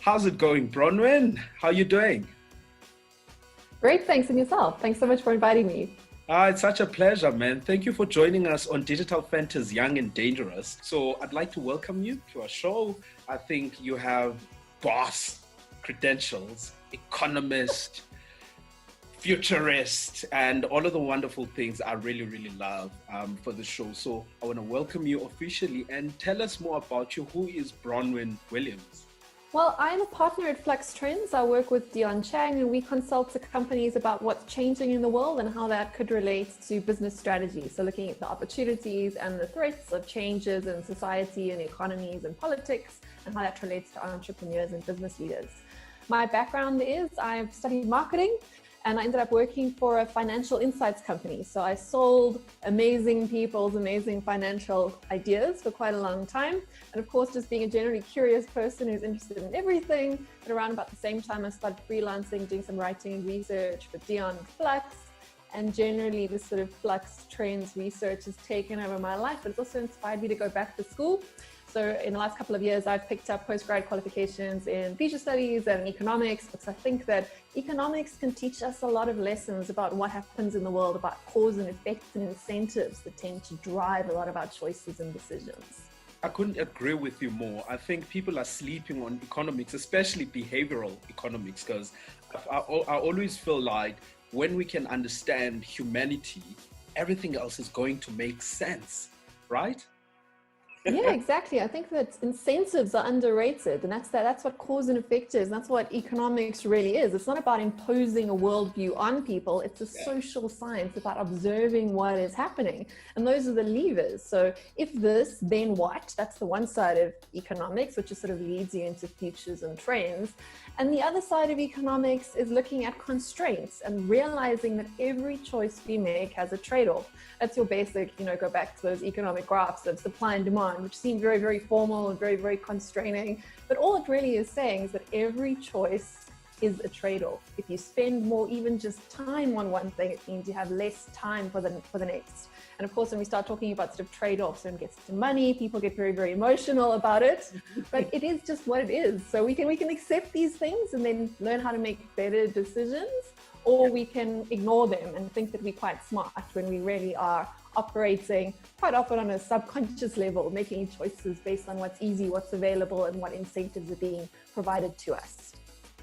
How's it going, Bronwyn? How you doing? Great, thanks, and yourself. Thanks so much for inviting me. It's such a pleasure, man. Thank you for joining us on Digital Fantasy Young and Dangerous. So I'd like to welcome you to our show. I think you have boss credentials, economist, futurist, and all of the wonderful things I really, really love for the show. So I want to welcome you officially and tell us more about you. Who is Bronwyn Williams? Well, I'm a partner at Flux Trends. I work with Dion Chang, and we consult to companies about what's changing in the world and how that could relate to business strategy. So looking at the opportunities and the threats of changes in society and economies and politics, and how that relates to entrepreneurs and business leaders. My background is I've studied marketing, and I ended up working for a financial insights company. So I sold amazing people's amazing financial ideas for quite a long time. And of course, just being a generally curious person who's interested in everything. But around about the same time, I started freelancing, doing some writing and research for Dion and Flux. And generally, this sort of Flux Trends research has taken over my life, but it's also inspired me to go back to school. So in the last couple of years, I've picked up postgrad qualifications in future studies and economics, because I think that economics can teach us a lot of lessons about what happens in the world, about cause and effect and incentives that tend to drive a lot of our choices and decisions. I couldn't agree with you more. I think people are sleeping on economics, especially behavioral economics, because I always feel like when we can understand humanity, everything else is going to make sense, right? Yeah, exactly. I think that incentives are underrated, and that's what cause and effect is. And that's what economics really is. It's not about imposing a worldview on people. It's a social science about observing what is happening. And those are the levers. So if this, then what? That's the one side of economics, which just sort of leads you into futures and trends. And the other side of economics is looking at constraints and realizing that every choice we make has a trade-off. That's your basic, go back to those economic graphs of supply and demand, which seem very, very formal and very, very constraining. But all it really is saying is that every choice is a trade-off. If you spend more, even just time on one thing, it means you have less time for the next. And of course, when we start talking about sort of trade-offs, when it gets to money, people get very, very emotional about it. But it is just what it is. So we can accept these things and then learn how to make better decisions, or we can ignore them and think that we're quite smart when we really are operating quite often on a subconscious level, making choices based on what's easy, what's available, and what incentives are being provided to us.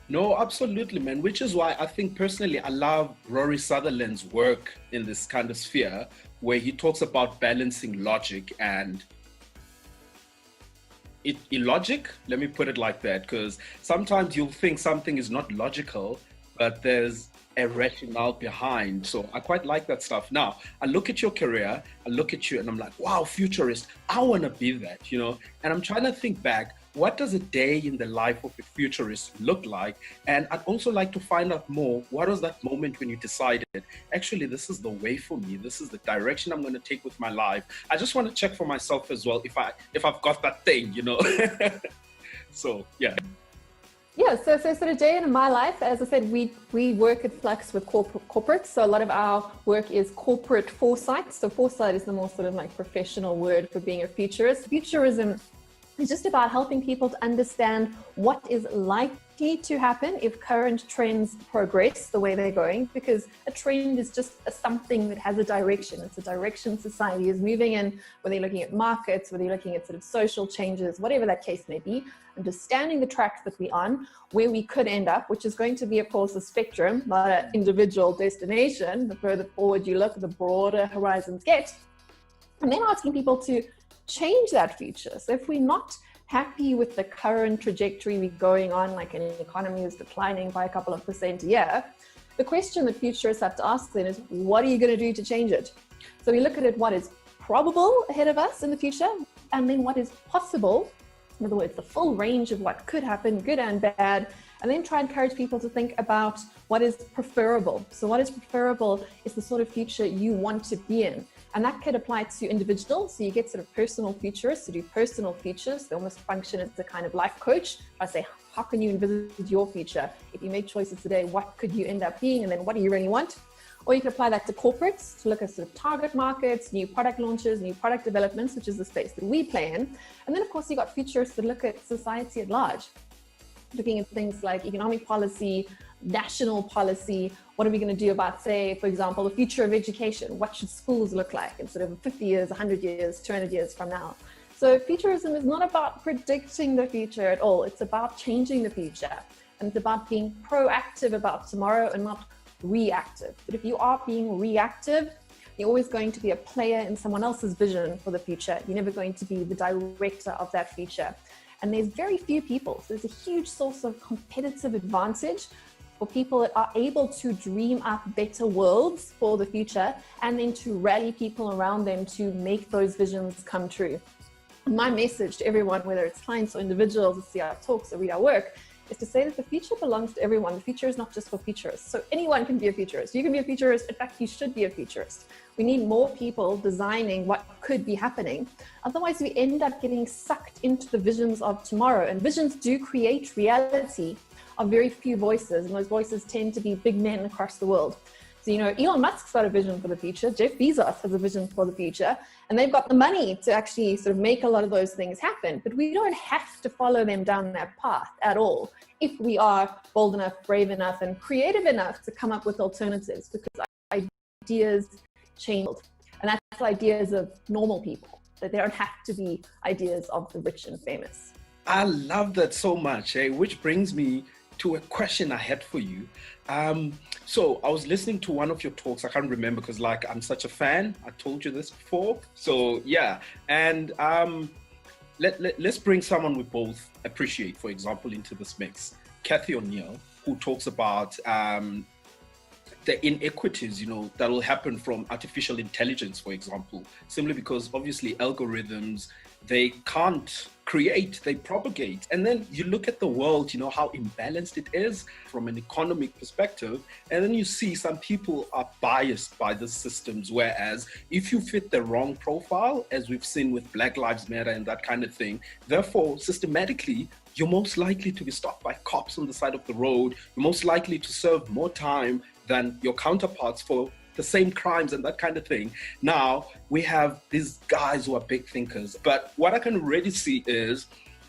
No, absolutely, man. Which is why I think personally, I love Rory Sutherland's work in this kind of sphere, where he talks about balancing logic and illogic. Let me put it like that, because sometimes you'll think something is not logical, but there's a rationale behind. So I quite like that stuff. Now, I look at your career, I look at you and I'm like, wow, futurist, I want to be that, and I'm trying to think back, what does a day in the life of a futurist look like? And I'd also like to find out more, what was that moment when you decided, actually, this is the way for me, this is the direction I'm going to take with my life. I just want to check for myself as well, if I've got that thing, So, yeah. Yeah, so sort of day in my life, as I said, we work at Flux with corporates. So a lot of our work is corporate foresight. So foresight is the more sort of like professional word for being a futurist. Futurism is just about helping people to understand what is likely to happen if current trends progress the way they're going, because a trend is just something that has a direction. It's a direction society is moving in, whether you're looking at markets, whether you're looking at sort of social changes, whatever that case may be. Understanding the tracks that we're on, where we could end up, which is going to be, of course, a spectrum, not an individual destination. The further forward you look, the broader horizons get. And then asking people to change that future. So if we're not happy with the current trajectory we're going on, like an economy is declining by a couple of % a year, the question that futurists have to ask then is, what are you going to do to change it? So we look at it, what is probable ahead of us in the future, and then what is possible. In other words, the full range of what could happen, good and bad, and then try and encourage people to think about what is preferable. So what is preferable is the sort of future you want to be in. And that could apply to individuals. So you get sort of personal futurists who do personal futures. They almost function as a kind of life coach. I say, how can you envisage your future? If you make choices today, what could you end up being? And then what do you really want? Or you can apply that to corporates to look at sort of target markets, new product launches, new product developments, which is the space that we play in. And then, of course, you got futurists that look at society at large. looking at things like economic policy, national policy. What are we going to do about, say, for example, the future of education? What should schools look like instead of 50 years, 100 years, 200 years from now? So futurism is not about predicting the future at all. It's about changing the future. And it's about being proactive about tomorrow and not reactive. But if you are being reactive, you're always going to be a player in someone else's vision for the future. You're never going to be the director of that future. And there's very few people. So there's a huge source of competitive advantage for people that are able to dream up better worlds for the future and then to rally people around them to make those visions come true. My message to everyone, whether it's clients or individuals that see our talks or read our work, is to say that the future belongs to everyone. The future is not just for futurists. So anyone can be a futurist. You can be a futurist. In fact, you should be a futurist. We need more people designing what could be happening. Otherwise, we end up getting sucked into the visions of tomorrow. And visions do create reality of very few voices. And those voices tend to be big men across the world. So, Elon Musk's got a vision for the future. Jeff Bezos has a vision for the future. And they've got the money to actually sort of make a lot of those things happen. But we don't have to follow them down that path at all if we are bold enough, brave enough, and creative enough to come up with alternatives, because ideas change. And that's ideas of normal people, that they don't have to be ideas of the rich and famous. I love that so much, which brings me to a question I had for you. So I was listening to one of your talks. I can't remember because I'm such a fan. I told you this before. So yeah. And let's bring someone we both appreciate, for example, into this mix. Cathy O'Neil, who talks about the inequities, that will happen from artificial intelligence, for example, simply because obviously algorithms, they can't create, they propagate. And then you look at the world, how imbalanced it is from an economic perspective. And then you see some people are biased by the systems, whereas if you fit the wrong profile, as we've seen with Black Lives Matter and that kind of thing, therefore, systematically, you're most likely to be stopped by cops on the side of the road. You're most likely to serve more time than your counterparts for the same crimes and that kind of thing. Now, we have these guys who are big thinkers, but what I can already see is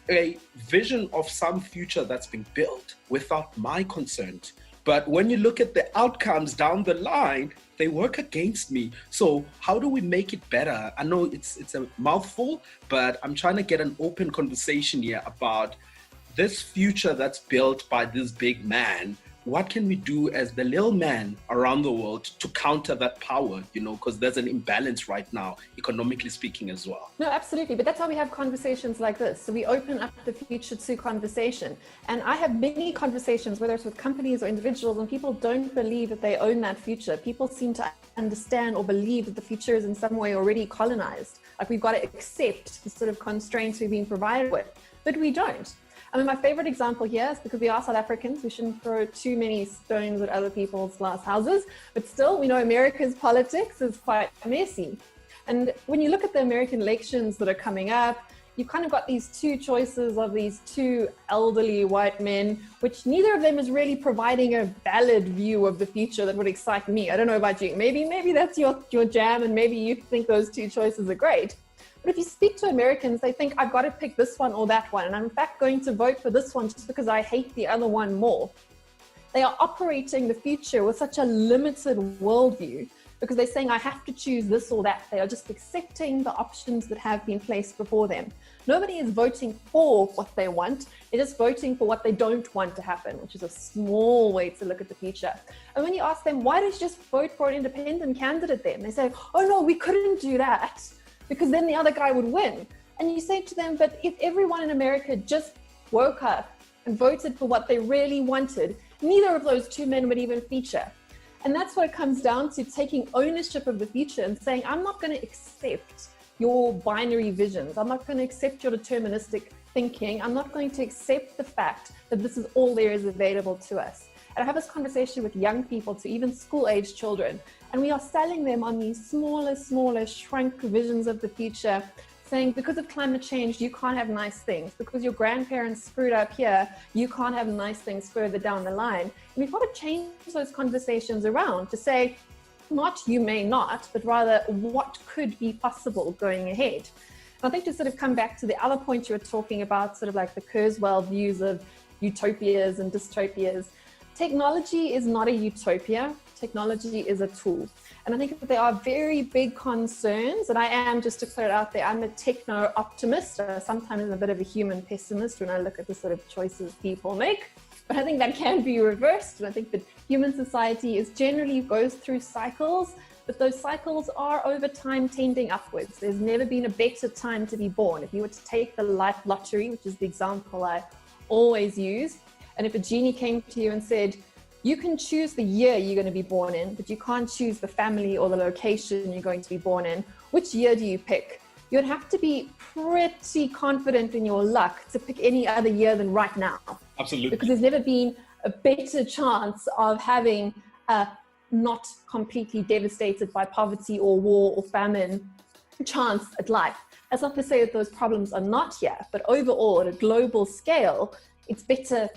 a vision of some future that's been built without my consent. But when you look at the outcomes down the line, they work against me. So how do we make it better? I know it's a mouthful, but I'm trying to get an open conversation here about this future that's built by this big man. What can we do as the little man around the world to counter that power, because there's an imbalance right now, economically speaking as well. No, absolutely. But that's why we have conversations like this. So we open up the future to conversation. And I have many conversations, whether it's with companies or individuals, and people don't believe that they own that future. People seem to understand or believe that the future is in some way already colonized. Like we've got to accept the sort of constraints we've been provided with, but we don't. I mean, my favorite example here is because we are South Africans, we shouldn't throw too many stones at other people's glass houses, but still, we know America's politics is quite messy. And when you look at the American elections that are coming up, you've kind of got these two choices of these two elderly white men, which neither of them is really providing a valid view of the future that would excite me. I don't know about you. Maybe that's your jam, and maybe you think those two choices are great. But if you speak to Americans, they think I've got to pick this one or that one. And I'm in fact going to vote for this one just because I hate the other one more. They are operating the future with such a limited worldview because they're saying I have to choose this or that. They are just accepting the options that have been placed before them. Nobody is voting for what they want. They're just voting for what they don't want to happen, which is a small way to look at the future. And when you ask them, why don't you just vote for an independent candidate then? They say, oh no, we couldn't do that, because then the other guy would win. And you say to them, but if everyone in America just woke up and voted for what they really wanted, neither of those two men would even feature. And that's what it comes down to, taking ownership of the future and saying, I'm not going to accept your binary visions. I'm not going to accept your deterministic thinking. I'm not going to accept the fact that this is all there is available to us. And I have this conversation with young people to even school-age children. And we are selling them on these smaller, shrunk visions of the future, saying because of climate change, you can't have nice things. Because your grandparents screwed up here, you can't have nice things further down the line. And we've got to change those conversations around to say, not you may not, but rather what could be possible going ahead. And I think to sort of come back to the other point you were talking about, sort of like the Kurzweil views of utopias and dystopias. Technology is not a utopia. Technology is a tool. And I think that there are very big concerns, and I am, just to clear it out there, I'm a techno-optimist. Sometimes I'm a bit of a human pessimist when I look at the sort of choices people make. But I think that can be reversed. And I think that human society generally goes through cycles, but those cycles are over time tending upwards. There's never been a better time to be born. If you were to take the life lottery, which is the example I always use, and if a genie came to you and said, you can choose the year you're going to be born in, but you can't choose the family or the location you're going to be born in, which year do you pick? You'd have to be pretty confident in your luck to pick any other year than right now. Absolutely. Because there's never been a better chance of having a not completely devastated by poverty or war or famine chance at life. That's not to say that those problems are not here, but overall, at a global scale, it's better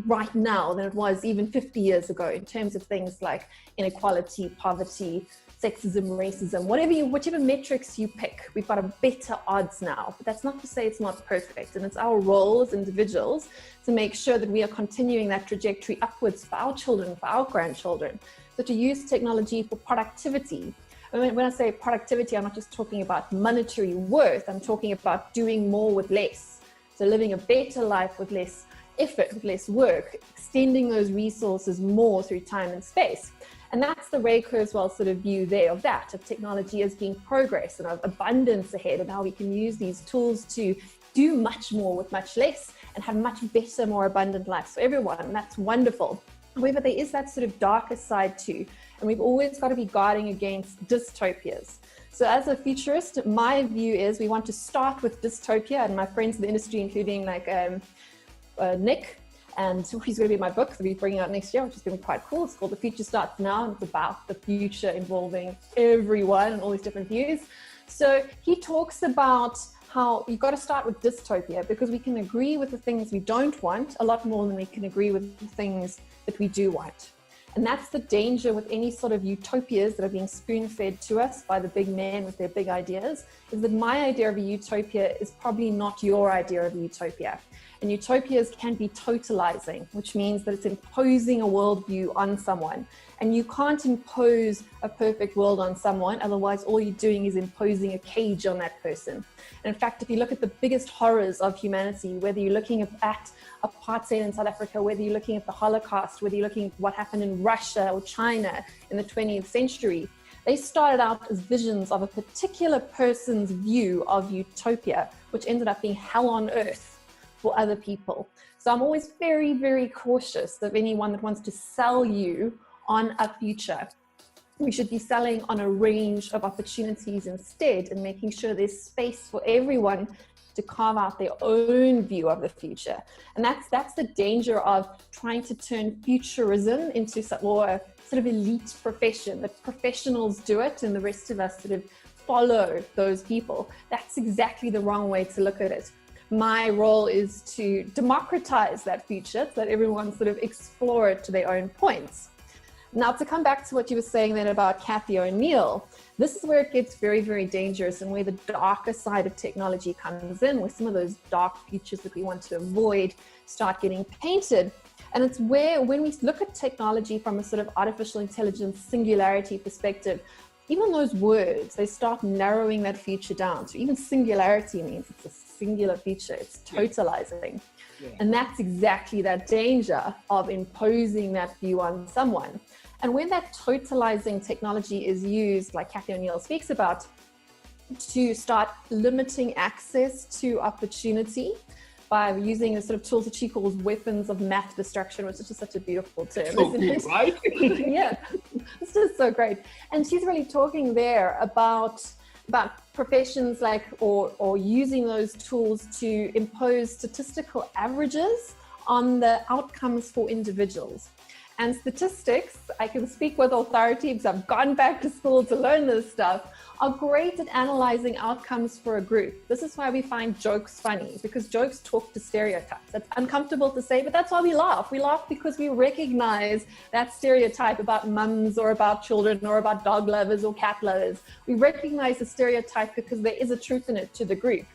right now than it was even 50 years ago in terms of things like inequality, poverty, sexism, racism, whichever metrics you pick. We've got a better odds now, but that's not to say it's not perfect. And it's our role as individuals to make sure that we are continuing that trajectory upwards for our children, for our grandchildren. So to use technology for productivity. When I say productivity, I'm not just talking about monetary worth. I'm talking about doing more with less. So living a better life with less effort, with less work, extending those resources more through time and space. And that's the Ray Kurzweil sort of view there of that, of technology as being progress and of abundance ahead, and how we can use these tools to do much more with much less and have much better, more abundant lives for everyone. And that's wonderful. However, there is that sort of darker side too. And we've always got to be guarding against dystopias. So as a futurist, my view is we want to start with dystopia, and my friends in the industry, including like Nick, and he's going to be my book that we're bringing out next year, which is going to be quite cool. It's called The Future Starts Now, and it's about the future involving everyone and all these different views. So he talks about how you've got to start with dystopia, because we can agree with the things we don't want a lot more than we can agree with the things that we do want. And that's the danger with any sort of utopias that are being spoon-fed to us by the big men with their big ideas, is that my idea of a utopia is probably not your idea of a utopia. And utopias can be totalizing, which means that it's imposing a worldview on someone. And you can't impose a perfect world on someone, otherwise all you're doing is imposing a cage on that person. And in fact, if you look at the biggest horrors of humanity, whether you're looking at apartheid in South Africa, whether you're looking at the Holocaust, whether you're looking at what happened in Russia or China in the 20th century, they started out as visions of a particular person's view of utopia, which ended up being hell on earth for other people. So I'm always very, very cautious of anyone that wants to sell you on a future. We should be selling on a range of opportunities instead, and making sure there's space for everyone to carve out their own view of the future. And that's the danger of trying to turn futurism into sort of elite profession, that professionals do it and the rest of us sort of follow those people. That's exactly the wrong way to look at it. My role is to democratize that future so that everyone sort of explore it to their own points. Now, to come back to what you were saying then about Cathy O'Neil, this is where it gets very, very dangerous, and where the darker side of technology comes in, where some of those dark futures that we want to avoid start getting painted. And it's where, when we look at technology from a sort of artificial intelligence singularity perspective, even those words, they start narrowing that future down. So even singularity means it's a singular feature, it's totalizing. Yeah. And that's exactly that danger of imposing that view on someone. And when that totalizing technology is used, like Cathy O'Neil speaks about, to start limiting access to opportunity by using the sort of tools that she calls weapons of mass destruction, which is just such a beautiful term, so isn't cool, it? Right? Yeah, it's just so great. And she's really talking there about professions like, or using those tools to impose statistical averages on the outcomes for individuals. And statistics, I can speak with authority because I've gone back to school to learn this stuff, are great at analyzing outcomes for a group. This is why we find jokes funny, because jokes talk to stereotypes. That's uncomfortable to say, but that's why we laugh. We laugh because we recognize that stereotype about mums or about children or about dog lovers or cat lovers. We recognize the stereotype because there is a truth in it to the group.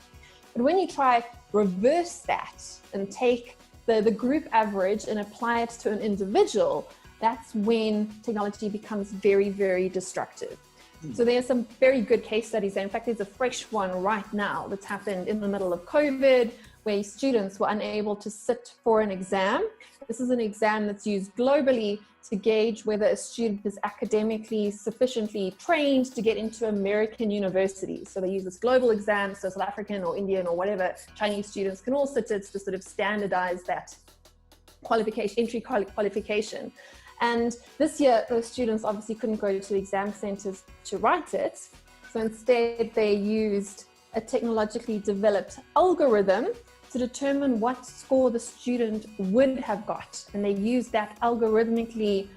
But when you try reverse that and take the group average and apply it to an individual, that's when technology becomes very, very destructive. So there are some very good case studies there. In fact, there's a fresh one right now that's happened in the middle of COVID, where students were unable to sit for an exam. This is an exam that's used globally to gauge whether a student is academically sufficiently trained to get into American universities. So they use this global exam, so South African or Indian or whatever Chinese students can all sit it to sort of standardize that qualification, entry qualification. And this year, those students obviously couldn't go to exam centers to write it. So instead, they used a technologically developed algorithm to determine what score the student would have got. And they used that algorithmically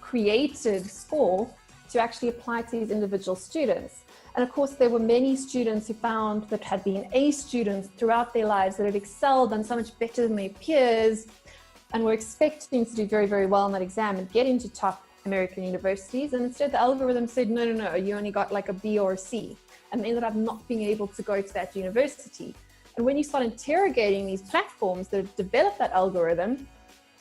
created score to actually apply to these individual students. And of course, there were many students who found that had been A students throughout their lives that had excelled and so much better than their peers and were expecting to do very, very well on that exam and get into top American universities. And instead, the algorithm said, no, you only got like a B or a C, and ended up not being able to go to that university. And when you start interrogating these platforms that have developed that algorithm,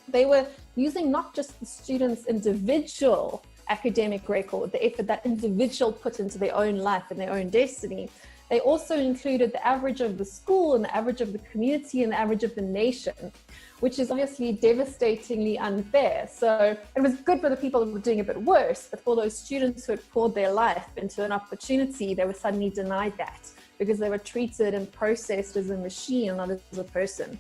they were using not just the student's individual academic record, the effort that individual put into their own life and their own destiny. They also included the average of the school and the average of the community and the average of the nation, which is obviously devastatingly unfair. So it was good for the people who were doing a bit worse, but for those students who had poured their life into an opportunity, they were suddenly denied that because they were treated and processed as a machine, not as a person.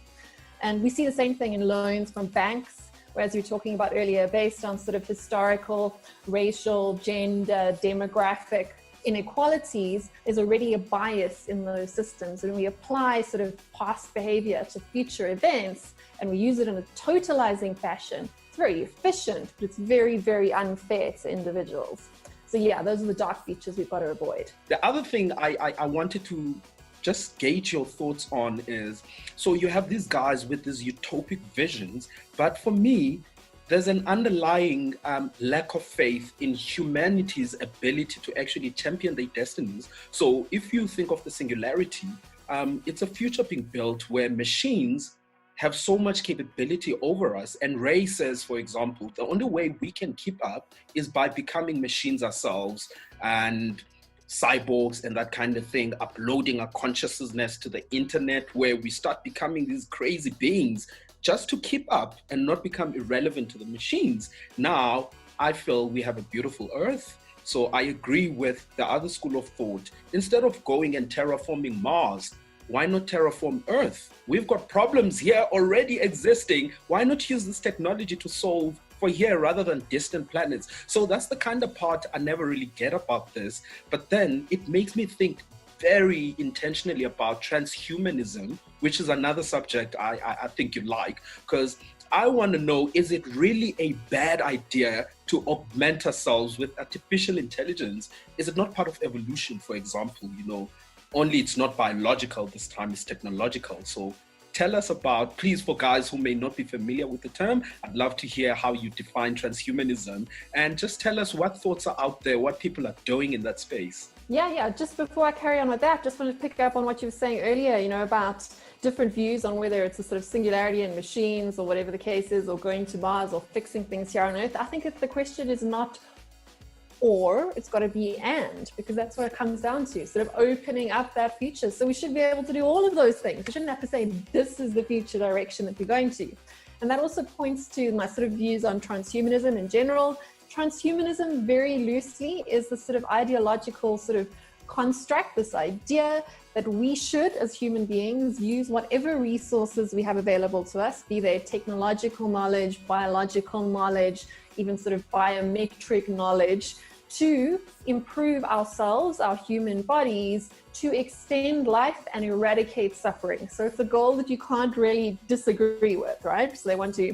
And we see the same thing in loans from banks, whereas we were talking about earlier, based on sort of historical, racial, gender, demographic inequalities. There's already a bias in those systems. And we apply sort of past behavior to future events, and we use it in a totalizing fashion. It's very efficient, but it's very, very unfair to individuals. So yeah, those are the dark features we've got to avoid. The other thing I wanted to just gauge your thoughts on is, so you have these guys with these utopic visions, but for me, there's an underlying lack of faith in humanity's ability to actually champion their destinies. So if you think of the singularity, it's a future being built where machines have so much capability over us. And Ray says, for example, the only way we can keep up is by becoming machines ourselves and cyborgs and that kind of thing, uploading our consciousness to the internet, where we start becoming these crazy beings just to keep up and not become irrelevant to the machines. Now, I feel we have a beautiful earth. So I agree with the other school of thought. Instead of going and terraforming Mars, why not terraform Earth? We've got problems here already existing. Why not use this technology to solve for here rather than distant planets? So that's the kind of part I never really get about this. But then it makes me think very intentionally about transhumanism, which is another subject I think you like, because I want to know, is it really a bad idea to augment ourselves with artificial intelligence? Is it not part of evolution, for example? Only it's not biological, this time it's technological. So tell us about, please, for guys who may not be familiar with the term, I'd love to hear how you define transhumanism, and just tell us what thoughts are out there, what people are doing in that space. Yeah. Just before I carry on with that, just wanted to pick up on what you were saying earlier, about different views on whether it's a sort of singularity in machines or whatever the case is, or going to Mars or fixing things here on Earth. I think the question is not or, it's got to be and, because that's what it comes down to, sort of opening up that future. So we should be able to do all of those things. We shouldn't have to say, this is the future direction that we're going to. And that also points to my sort of views on transhumanism in general. Transhumanism, very loosely, is the sort of ideological sort of construct, this idea that we should, as human beings, use whatever resources we have available to us, be they technological knowledge, biological knowledge, even sort of biometric knowledge, to improve ourselves, our human bodies, to extend life and eradicate suffering. So it's a goal that you can't really disagree with, right? So they want to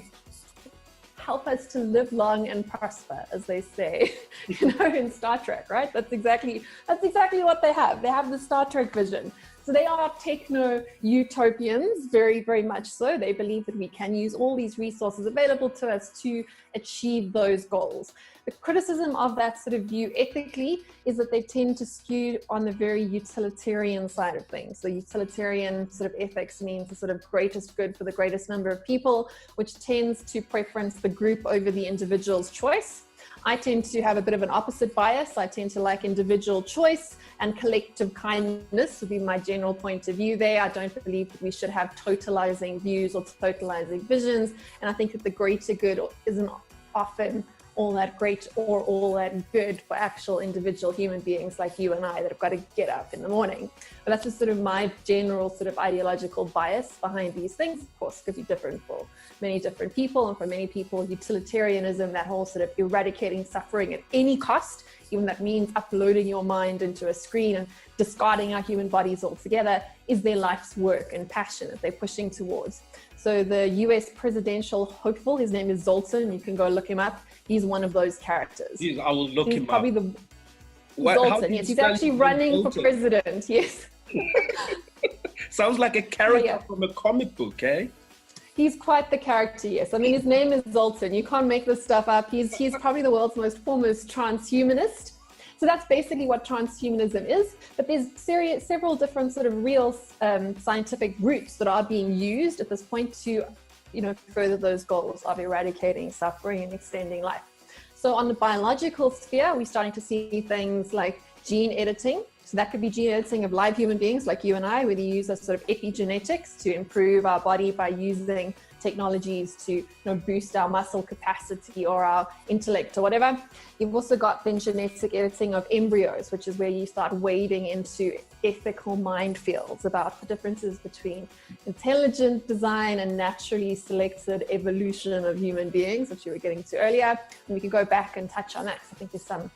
help us to live long and prosper, as they say, in Star Trek, right? That's exactly what they have. They have the Star Trek vision. So they are techno-utopians, very, very much so. They believe that we can use all these resources available to us to achieve those goals. The criticism of that sort of view ethically is that they tend to skew on the very utilitarian side of things. So utilitarian sort of ethics means the sort of greatest good for the greatest number of people, which tends to preference the group over the individual's choice. I tend to have a bit of an opposite bias. I tend to like individual choice, and collective kindness would be my general point of view there. I don't believe that we should have totalizing views or totalizing visions. And I think that the greater good isn't often all that great or all that good for actual individual human beings like you and I that have got to get up in the morning. But that's just sort of my general sort of ideological bias behind these things. Of course, could be different for many different people, and for many people, utilitarianism, that whole sort of eradicating suffering at any cost, even that means uploading your mind into a screen and discarding our human bodies altogether, is their life's work and passion that they're pushing towards. So the US presidential hopeful, his name is Zoltan, you can go look him up. He's one of those characters. I will look him up. Zoltan, yes, he's actually running for president, yes. Sounds like a character from a comic book, eh? He's quite the character, yes. I mean, his name is Zoltan. You can't make this stuff up. He's probably the world's most foremost transhumanist. So that's basically what transhumanism is. But there's several different sort of real scientific routes that are being used at this point to, further those goals of eradicating suffering and extending life. So on the biological sphere, we're starting to see things like gene editing. So that could be gene editing of live human beings like you and I, where you use a sort of epigenetics to improve our body by using technologies to boost our muscle capacity or our intellect or whatever. You've also got then genetic editing of embryos, which is where you start wading into ethical minefields about the differences between intelligent design and naturally selected evolution of human beings, which you were getting to earlier. And we can go back and touch on that, because I think there's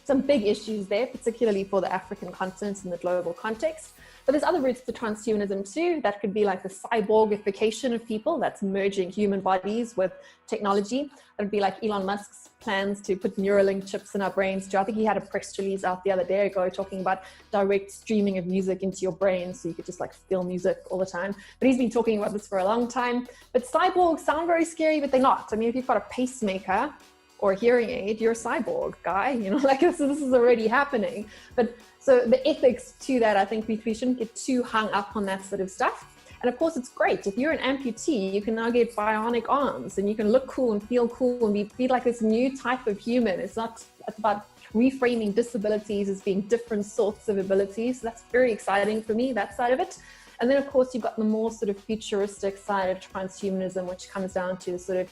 some big issues there, particularly for the African continent in the global context. But there's other routes to transhumanism too. That could be like the cyborgification of people, that's merging human bodies with technology. That would be like Elon Musk's plans to put Neuralink chips in our brains too. I think he had a press release out the other day ago talking about direct streaming of music into your brain, so you could just like feel music all the time. But he's been talking about this for a long time. But cyborgs sound very scary, but they're not. I mean, if you've got a pacemaker or a hearing aid, you're a cyborg, guy, like this is already happening. But so the ethics to that, I think we shouldn't get too hung up on that sort of stuff. And of course, it's great. If you're an amputee, you can now get bionic arms and you can look cool and feel cool and be like this new type of human. It's about reframing disabilities as being different sorts of abilities. So that's very exciting for me, that side of it. And then of course, you've got the more sort of futuristic side of transhumanism, which comes down to the sort of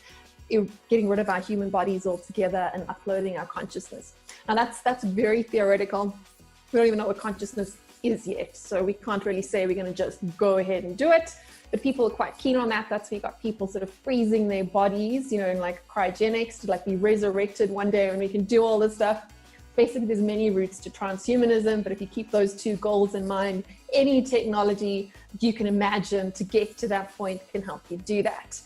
getting rid of our human bodies altogether and uploading our consciousness. Now that's very theoretical. We don't even know what consciousness is yet. So we can't really say we're going to just go ahead and do it. But people are quite keen on that. That's why you got people sort of freezing their bodies, in like cryogenics to like be resurrected one day when we can do all this stuff. Basically, there's many routes to transhumanism, but if you keep those two goals in mind, any technology you can imagine to get to that point can help you do that.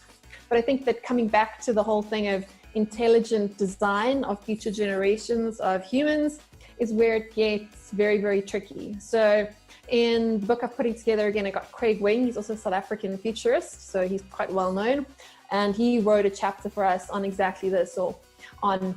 But I think that coming back to the whole thing of intelligent design of future generations of humans is where it gets very, very tricky. So in the book I'm putting together, again, I got Craig Wing. He's also a South African futurist, so he's quite well known. And he wrote a chapter for us on exactly this, or on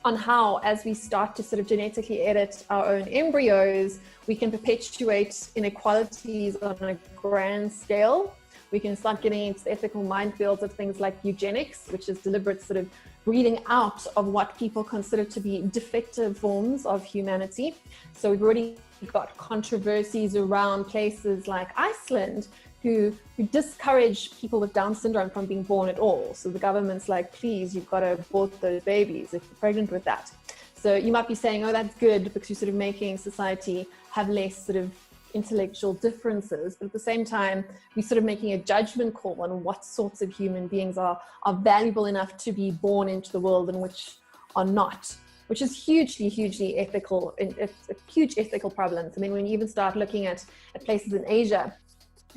how, as we start to sort of genetically edit our own embryos, we can perpetuate inequalities on a grand scale. We can start getting into the ethical minefields of things like eugenics, which is deliberate sort of breeding out of what people consider to be defective forms of humanity. So we've already got controversies around places like Iceland who discourage people with Down syndrome from being born at all. So the government's like, please, you've got to abort those babies if you're pregnant with that. So you might be saying, oh, that's good because you're sort of making society have less sort of intellectual differences, but at the same time we're sort of making a judgment call on what sorts of human beings are valuable enough to be born into the world and which are not, which is hugely ethical. It's a huge ethical problem. I mean, when you even start looking at places in Asia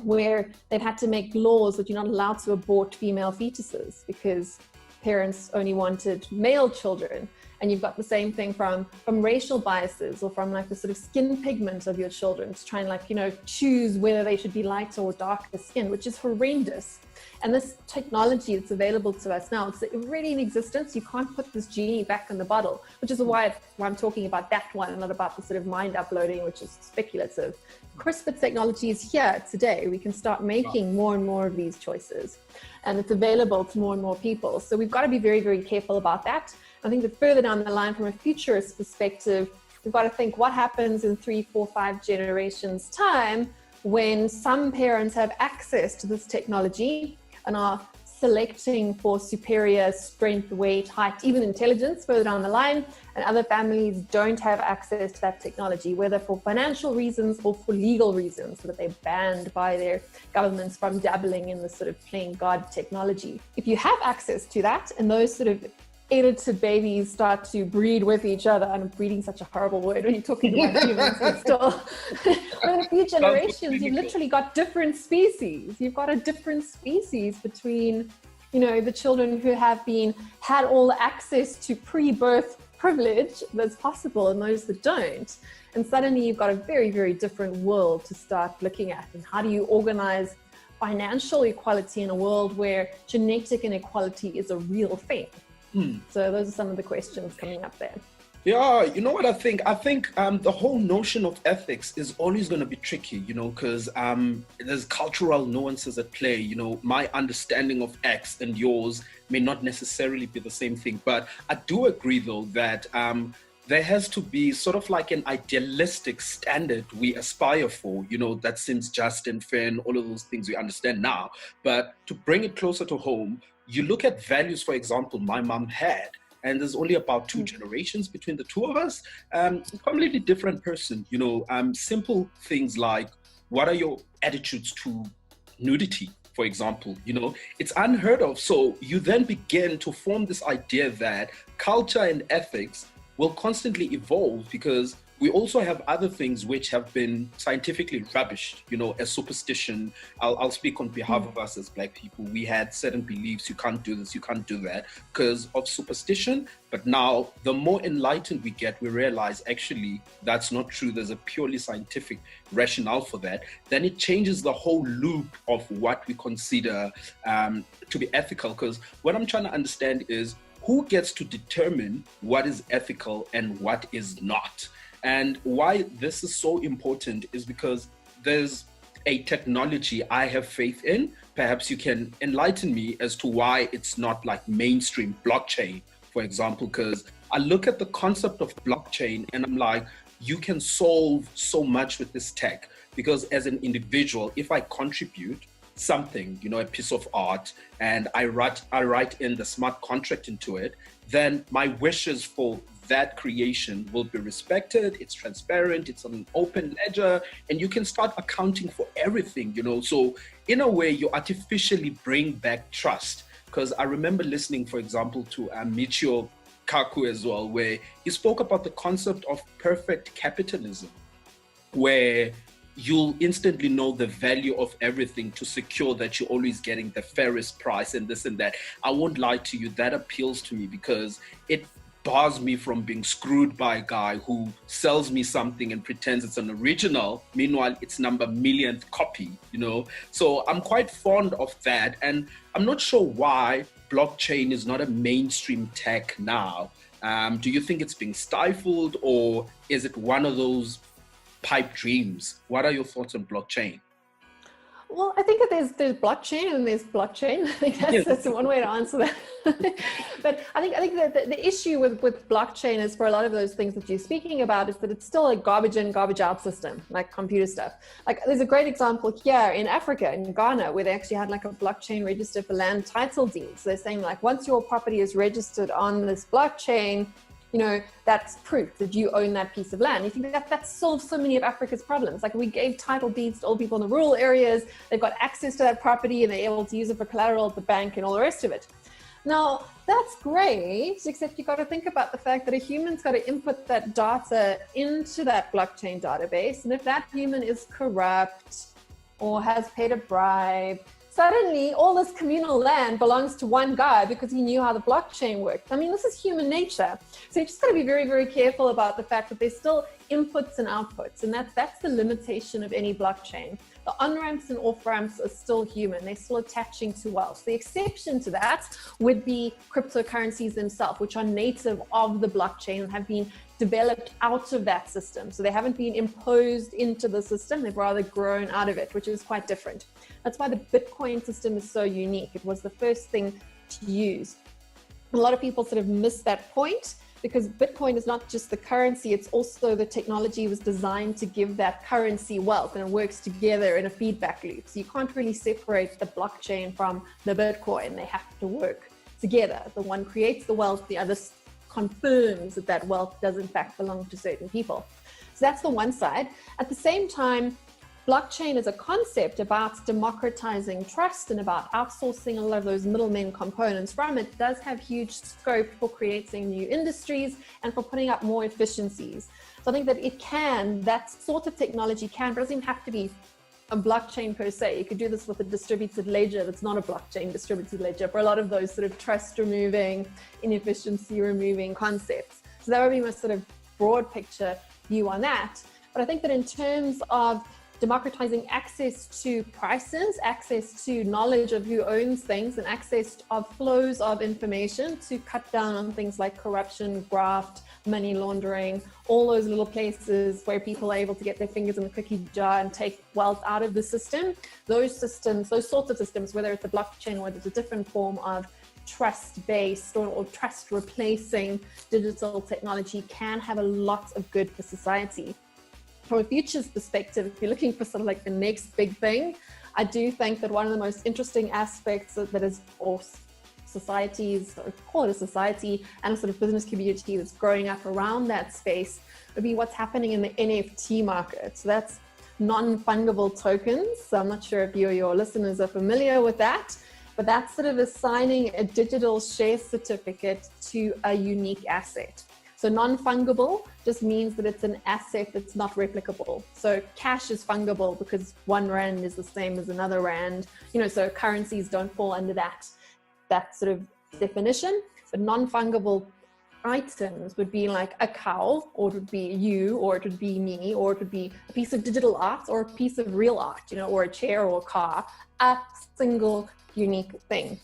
where they've had to make laws that you're not allowed to abort female fetuses because parents only wanted male children. And you've got the same thing from racial biases or from like the sort of skin pigment of your children to try and like, you know, choose whether they should be lighter or darker skin, which is horrendous. And this technology that's available to us now, it's already in existence. You can't put this genie back in the bottle, which is why I'm talking about that one and not about the sort of mind uploading, which is speculative. CRISPR technology is here today. We can start making more and more of these choices, and it's available to more and more people. So we've got to be very, very careful about that. I think that further down the line, from a futurist perspective, we've got to think what happens in 3, 4, 5 generations time when some parents have access to this technology and are selecting for superior strength, weight, height, even intelligence further down the line, and other families don't have access to that technology, whether for financial reasons or for legal reasons, so that they're banned by their governments from dabbling in this sort of playing God technology. If you have access to that and those sort of edited babies start to breed with each other, and breeding such a horrible word when you're talking about humans, but still, but in a few generations, you've literally got different species. You've got a different species between, you know, the children who have had all the access to pre-birth privilege that's possible and those that don't. And suddenly you've got a very, very different world to start looking at. And how do you organize financial equality in a world where genetic inequality is a real thing? So those are some of the questions coming up there. Yeah, you know what I think? I think the whole notion of ethics is always going to be tricky, you know, because there's cultural nuances at play. You know, my understanding of X and yours may not necessarily be the same thing. But I do agree, though, that there has to be sort of like an idealistic standard we aspire for, you know, that seems just and fair and all of those things we understand now. But to bring it closer to home, you look at values, for example, my mom had, and there's only about 2 generations between the two of us. Completely different person, you know, simple things like, what are your attitudes to nudity, for example? You know, it's unheard of. So you then begin to form this idea that culture and ethics will constantly evolve, because we also have other things which have been scientifically rubbished, you know, as superstition. I'll speak on behalf of us as Black people. We had certain beliefs: you can't do this, you can't do that, because of superstition. But now, the more enlightened we get, we realize actually that's not true. There's a purely scientific rationale for that. Then it changes the whole loop of what we consider to be ethical. Because what I'm trying to understand is, who gets to determine what is ethical and what is not? And why this is so important is because there's a technology I have faith in. Perhaps you can enlighten me as to why it's not like mainstream blockchain, for example, because I look at the concept of blockchain and I'm like, you can solve so much with this tech, because as an individual, if I contribute something, you know, a piece of art, and I write in the smart contract into it, then my wishes for that creation will be respected. It's transparent, it's on an open ledger, and you can start accounting for everything, you know. So in a way, you artificially bring back trust. Because I remember listening, for example, to Michio Kaku as well, where he spoke about the concept of perfect capitalism, where you'll instantly know the value of everything to secure that you're always getting the fairest price and this and that. I won't lie to you, that appeals to me, because it bars me from being screwed by a guy who sells me something and pretends it's an original, meanwhile it's number millionth copy, you know. So I'm quite fond of that, and I'm not sure why blockchain is not a mainstream tech now. Do you think it's being stifled, or is it one of those pipe dreams? What are your thoughts on blockchain? Well, I think that there's blockchain and there's blockchain. I think that's one way to answer that. But I think that the issue with blockchain is, for a lot of those things that you're speaking about, is that it's still a garbage in, garbage out system, like computer stuff. Like, there's a great example here in Africa, in Ghana, where they actually had like a blockchain register for land title deeds. So they're saying, like, once your property is registered on this blockchain, you know, that's proof that you own that piece of land. You think that solves so many of Africa's problems. Like, we gave title deeds to all people in the rural areas, they've got access to that property and they're able to use it for collateral at the bank and all the rest of it. Now, that's great, except you got to think about the fact that a human's got to input that data into that blockchain database. And if that human is corrupt or has paid a bribe, suddenly all this communal land belongs to one guy because he knew how the blockchain worked. I mean, this is human nature. So you just got to be very, very careful about the fact that there's still inputs and outputs, and that's the limitation of any blockchain. The on-ramps and off-ramps are still human. They're still attaching to wealth. The exception to that would be cryptocurrencies themselves, which are native of the blockchain and have been developed out of that system. So they haven't been imposed into the system. They've rather grown out of it, which is quite different. That's why the Bitcoin system is so unique. It was the first thing to use. A lot of people sort of miss that point, because Bitcoin is not just the currency, it's also the technology was designed to give that currency wealth, and it works together in a feedback loop. So you can't really separate the blockchain from the Bitcoin. They have to work together. The one creates the wealth, the other confirms that that wealth does in fact belong to certain people. So that's the one side. At the same time, blockchain is a concept about democratizing trust and about outsourcing a lot of those middlemen components from it. Does have huge scope for creating new industries and for putting up more efficiencies. So I think that that sort of technology but it doesn't even have to be a blockchain per se. You could do this with a distributed ledger that's not a blockchain distributed ledger for a lot of those sort of trust removing, inefficiency removing concepts. So that would be my sort of broad picture view on that. But I think that in terms of democratizing access to prices, access to knowledge of who owns things, and access of flows of information to cut down on things like corruption, graft, money laundering, all those little places where people are able to get their fingers in the cookie jar and take wealth out of the system. Those systems, those sorts of systems, whether it's a blockchain or it's a different form of trust-based or trust-replacing digital technology, can have a lot of good for society. From a futures perspective, if you're looking for sort of like the next big thing, I do think that one of the most interesting aspects that is, or societies, or call it a society, and a sort of business community that's growing up around that space, would be what's happening in the NFT market. So that's non-fungible tokens. So I'm not sure if you or your listeners are familiar with that, but that's sort of assigning a digital share certificate to a unique asset. So non-fungible just means that it's an asset that's not replicable. So cash is fungible because one rand is the same as another rand. So currencies don't fall under that sort of definition. But non-fungible items would be like a cow, or it would be you, or it would be me, or it would be a piece of digital art, or a piece of real art, or a chair or a car, a single unique thing.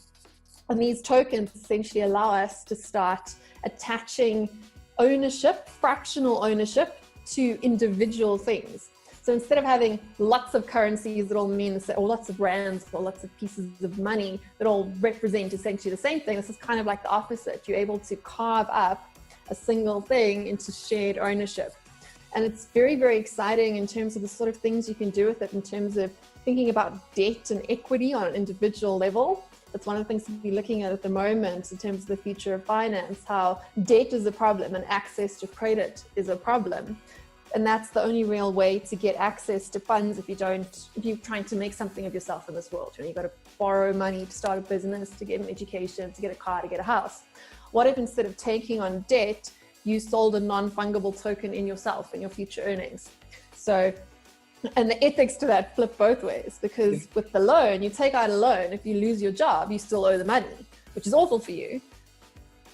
And these tokens essentially allow us to start attaching ownership, fractional ownership, to individual things. So instead of having lots of currencies that all mean, or lots of rands, or lots of pieces of money that all represent essentially the same thing, this is kind of like the opposite. You're able to carve up a single thing into shared ownership. And it's very, very exciting in terms of the sort of things you can do with it, in terms of thinking about debt and equity on an individual level. That's one of the things to be looking at the moment in terms of the future of finance, how debt is a problem and access to credit is a problem. And that's the only real way to get access to funds if you're trying to make something of yourself in this world. You've got to borrow money to start a business, to get an education, to get a car, to get a house. What if instead of taking on debt, you sold a non-fungible token in yourself and your future earnings? And the ethics to that flip both ways, because with the loan, you take out a loan. If you lose your job, you still owe the money, which is awful for you.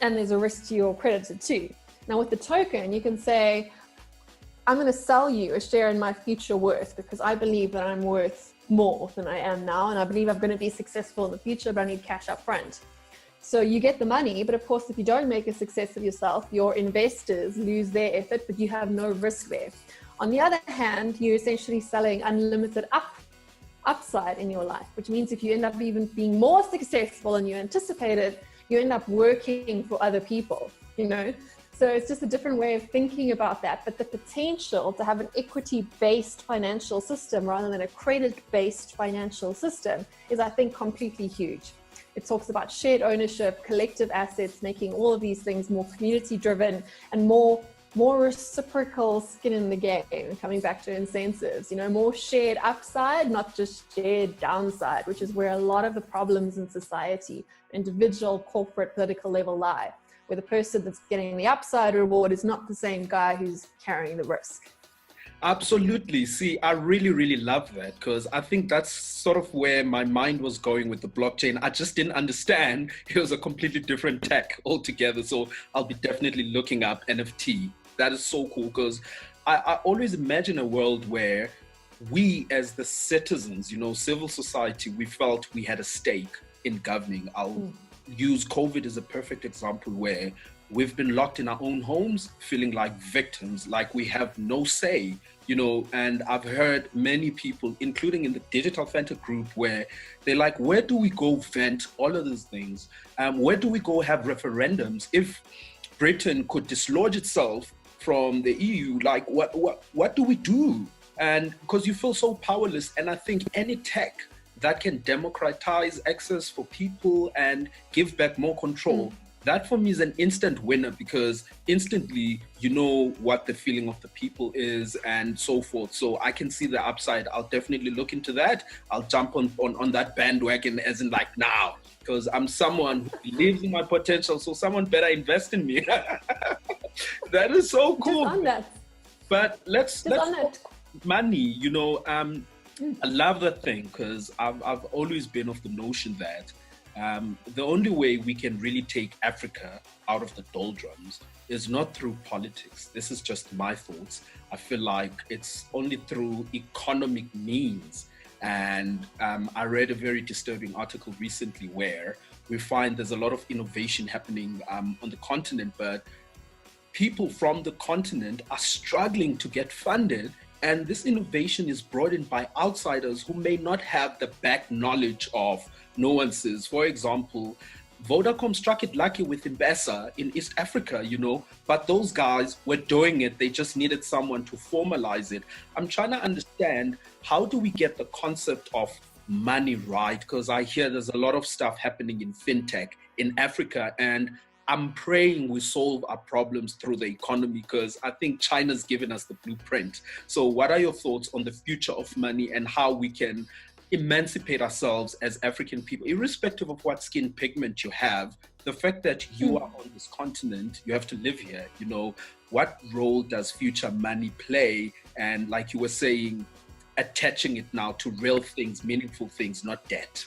And there's a risk to your creditor too. Now with the token, you can say, I'm going to sell you a share in my future worth because I believe that I'm worth more than I am now. And I believe I'm going to be successful in the future, but I need cash up front. So you get the money, but of course, if you don't make a success of yourself, your investors lose their effort, but you have no risk there. On the other hand, you're essentially selling unlimited upside in your life, which means if you end up even being more successful than you anticipated, you end up working for other people, So it's just a different way of thinking about that. But the potential to have an equity-based financial system rather than a credit-based financial system is, I think, completely huge. It talks about shared ownership, collective assets, making all of these things more community-driven and more reciprocal skin in the game, coming back to incentives, more shared upside, not just shared downside, which is where a lot of the problems in society, individual, corporate, political level lie, where the person that's getting the upside reward is not the same guy who's carrying the risk. Absolutely. See, I really, really love that because I think that's sort of where my mind was going with the blockchain. I just didn't understand it was a completely different tech altogether. So I'll be definitely looking up NFT. That is so cool because I always imagine a world where we as the citizens, civil society, we felt we had a stake in governing. I'll use COVID as a perfect example where we've been locked in our own homes, feeling like victims, like we have no say, and I've heard many people, including in the Digital Fanta group, where they're like, where do we go vent all of these things? Where do we go have referendums? If Britain could dislodge itself from the EU, like what do we do? And because you feel so powerless, and I think any tech that can democratize access for people and give back more control, that for me is an instant winner because instantly you know what the feeling of the people is and so forth. So I can see the upside. I'll definitely look into that. I'll jump on that bandwagon as in like now because I'm someone who believes in my potential. So someone better invest in me. That is so cool. Just on that. But let's talk money. I love that thing because I've always been of the notion that the only way we can really take Africa out of the doldrums is not through politics. This is just my thoughts. I feel like it's only through economic means. And I read a very disturbing article recently where we find there's a lot of innovation happening on the continent, but people from the continent are struggling to get funded. And this innovation is brought in by outsiders who may not have the back knowledge of nuances. For example, Vodacom struck it lucky with M-Pesa in East Africa, but those guys were doing it. They just needed someone to formalize it. I'm trying to understand, how do we get the concept of money right? Because I hear there's a lot of stuff happening in fintech in Africa, and I'm praying we solve our problems through the economy because I think China's given us the blueprint. So what are your thoughts on the future of money and how we can emancipate ourselves as African people, irrespective of what skin pigment you have? The fact that you are on this continent, you have to live here, what role does future money play? And like you were saying, attaching it now to real things, meaningful things, not debt.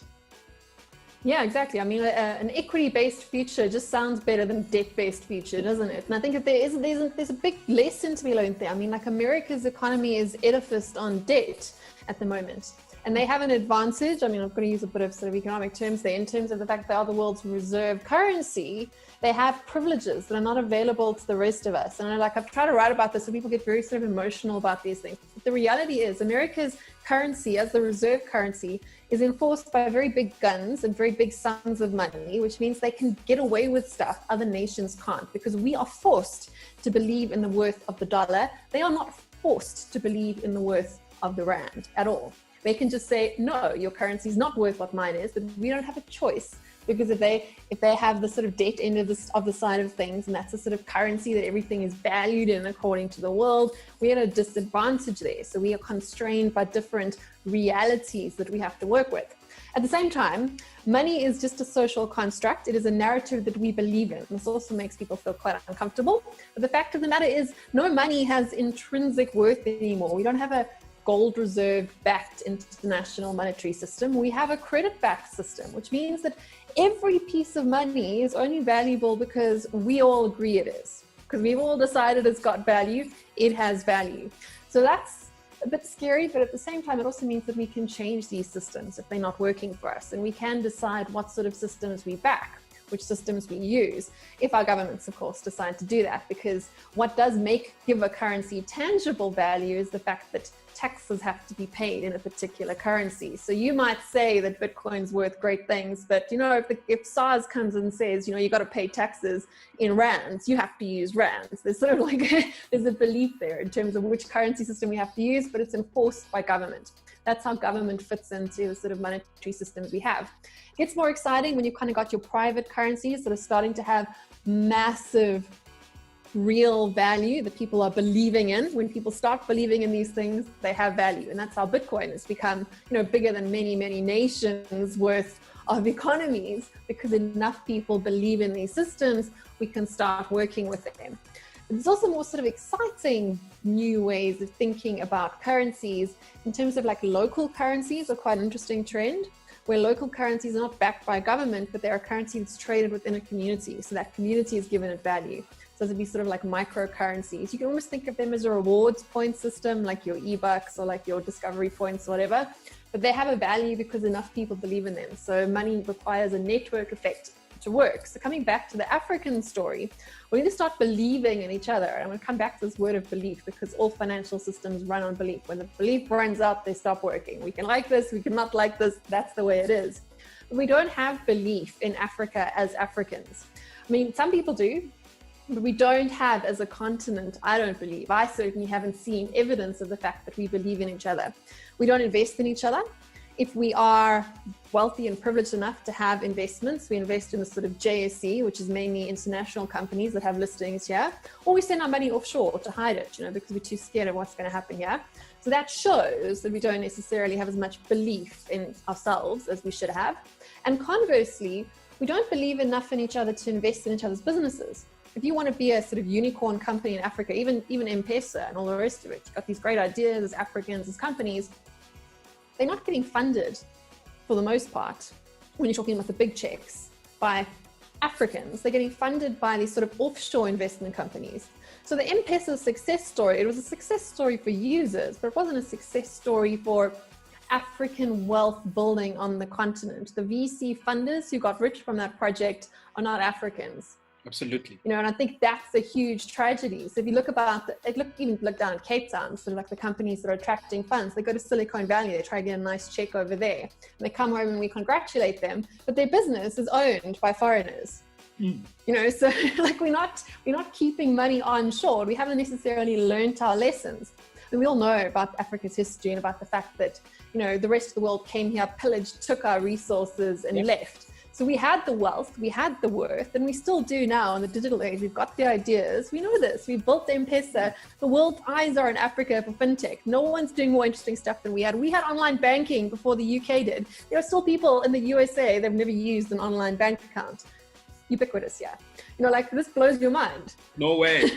Yeah, exactly. I mean, an equity-based future just sounds better than debt-based future, doesn't it? And I think that there's a big lesson to be learned there. I mean, like America's economy is edificed on debt at the moment. And they have an advantage. I mean, I'm going to use a bit of sort of economic terms there in terms of the fact that they are the world's reserve currency. They have privileges that are not available to the rest of us. And I've tried to write about this so people get very sort of emotional about these things. But the reality is America's currency as the reserve currency is enforced by very big guns and very big sums of money, which means they can get away with stuff other nations can't because we are forced to believe in the worth of the dollar. They are not forced to believe in the worth of the rand at all. They can just say, no, your currency is not worth what mine is, but we don't have a choice because if they have the sort of debt end of the side of things, and that's the sort of currency that everything is valued in according to the world, we're at a disadvantage there. So we are constrained by different realities that we have to work with. At the same time, money is just a social construct. It is a narrative that we believe in. This also makes people feel quite uncomfortable. But the fact of the matter is no money has intrinsic worth anymore. We don't have a gold reserve backed international monetary system. We have a credit backed system, which means that every piece of money is only valuable because we all agree it is. Because we've all decided it's got value, it has value. So that's a bit scary, but at the same time, it also means that we can change these systems if they're not working for us. And we can decide what sort of systems we back, which systems we use, if our governments, of course, decide to do that. Because what does give a currency tangible value is the fact that taxes have to be paid in a particular currency. So you might say that Bitcoin's worth great things, but if SARS comes and says, you got to pay taxes in rands, you have to use rands. There's sort of like, there's a belief there in terms of which currency system we have to use, but it's enforced by government. That's how government fits into the sort of monetary systems we have. It gets more exciting when you've kind of got your private currencies that are starting to have massive real value that people are believing in. When people start believing in these things, they have value. And that's how Bitcoin has become, bigger than many, many nations worth of economies, because enough people believe in these systems, we can start working with them. But there's also more sort of exciting new ways of thinking about currencies in terms of like local currencies are quite an interesting trend, where local currencies are not backed by government, but they are currency that's traded within a community. So that community is given it value. So it'd be sort of like microcurrencies. You can almost think of them as a rewards point system, like your eBucks or like your discovery points or whatever, but they have a value because enough people believe in them. So money requires a network effect to work. So coming back to the African story, we need to start believing in each other. And I'm going to come back to this word of belief, because all financial systems run on belief. When the belief runs out, they stop working. We can like this, we cannot like this. That's the way it is. But we don't have belief in Africa as Africans. I mean, some people do, but we don't have as a continent, I don't believe. I certainly haven't seen evidence of the fact that we believe in each other. We don't invest in each other. If we are wealthy and privileged enough to have investments, we invest in the sort of JSE, which is mainly international companies that have listings here, or we send our money offshore to hide it, because we're too scared of what's going to happen here. So that shows that we don't necessarily have as much belief in ourselves as we should have. And conversely, we don't believe enough in each other to invest in each other's businesses. If you want to be a sort of unicorn company in Africa, even M-Pesa and all the rest of it, you've got these great ideas as Africans, as companies, they're not getting funded for the most part, when you're talking about the big checks, by Africans. They're getting funded by these sort of offshore investment companies. So the M-Pesa success story, it was a success story for users, but it wasn't a success story for African wealth building on the continent. The VC funders who got rich from that project are not Africans. Absolutely. And I think that's a huge tragedy. So if you look even look down at Cape Town, sort of like the companies that are attracting funds, they go to Silicon Valley, they try to get a nice check over there, and they come home and we congratulate them, but their business is owned by foreigners. So like we're not keeping money onshore. We haven't necessarily learned our lessons. And we all know about Africa's history and about the fact that, the rest of the world came here, pillaged, took our resources and left. So we had the wealth, we had the worth, and we still do now in the digital age. We've got the ideas. We know this. We've built the M-Pesa. The world's eyes are in Africa for fintech. No one's doing more interesting stuff than we had. We had online banking before the UK did. There are still people in the USA that have never used an online bank account. Ubiquitous, yeah. This blows your mind. No way.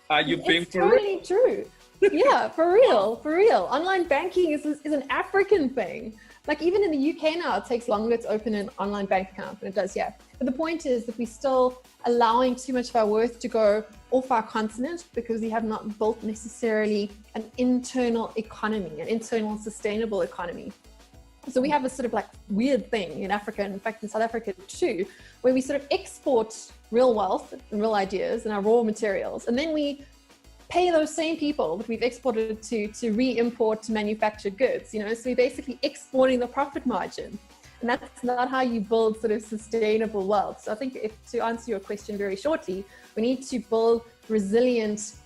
Are you being for real? It's totally true. Yeah, for real. Online banking is an African thing. Like even in the UK now, it takes longer to open an online bank account than it does here. But the point is that we're still allowing too much of our worth to go off our continent because we have not built necessarily an internal economy, an internal sustainable economy. So we have a sort of like weird thing in Africa, and in fact in South Africa too, where we sort of export real wealth and real ideas and our raw materials, and then we pay those same people that we've exported to re-import manufactured goods, so we're basically exporting the profit margin. And that's not how you build sort of sustainable wealth. So I think to answer your question very shortly, we need to build resilient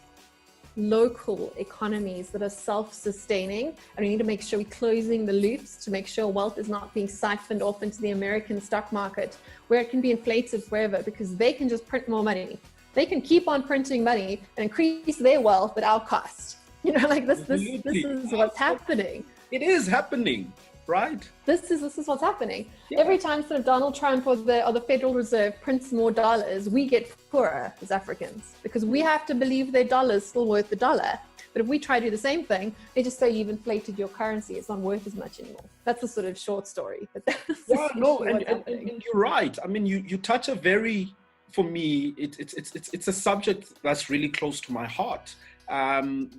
local economies that are self-sustaining, and we need to make sure we're closing the loops to make sure wealth is not being siphoned off into the American stock market where it can be inflated forever because they can just print more money. They can keep on printing money and increase their wealth at our cost. This is what's happening. It is happening, right? This is what's happening. Yeah. Every time sort of Donald Trump or the Federal Reserve prints more dollars, we get poorer as Africans because we have to believe their dollar's still worth the dollar. But if we try to do the same thing, they just say you've inflated your currency. It's not worth as much anymore. That's a sort of short story. But and you're right. I mean, you touch a very... For me, it's a subject that's really close to my heart.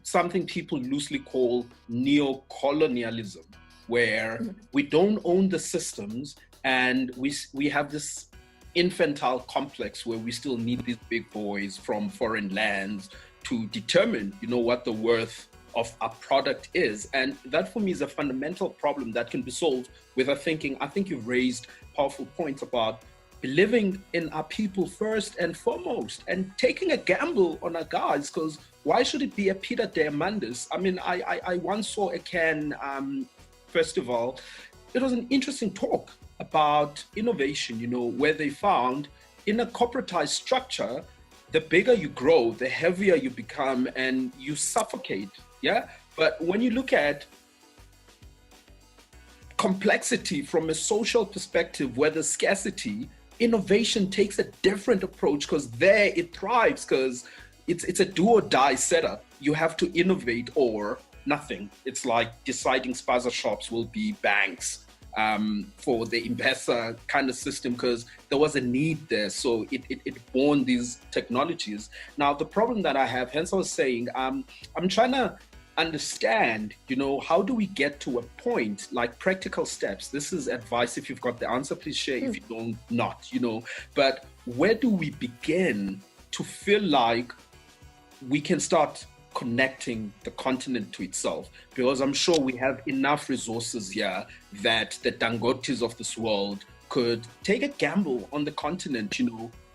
Something people loosely call neo-colonialism, where we don't own the systems and we have this infantile complex where we still need these big boys from foreign lands to determine, what the worth of a product is. And that for me is a fundamental problem that can be solved with a thinking. I think you've raised powerful points about believing in our people first and foremost and taking a gamble on our guys, because why should it be a Peter Diamandis? I mean, I once saw a can, first of all, it was an interesting talk about innovation, where they found in a corporatized structure, the bigger you grow, the heavier you become and you suffocate. Yeah. But when you look at complexity from a social perspective, where there's scarcity, innovation takes a different approach because there it thrives because it's a do or die setup. You have to innovate or nothing. It's like deciding spaza shops will be banks for the M-Pesa kind of system, because there was a need there. So it born these technologies. Now, the problem that I have, hence I was saying, I'm trying to understand, how do we get to a point, like practical steps? This is advice. If you've got the answer, please share. If you don't, not, but where do we begin to feel like we can start connecting the continent to itself? Because I'm sure we have enough resources here that the Dangotes of this world could take a gamble on the continent,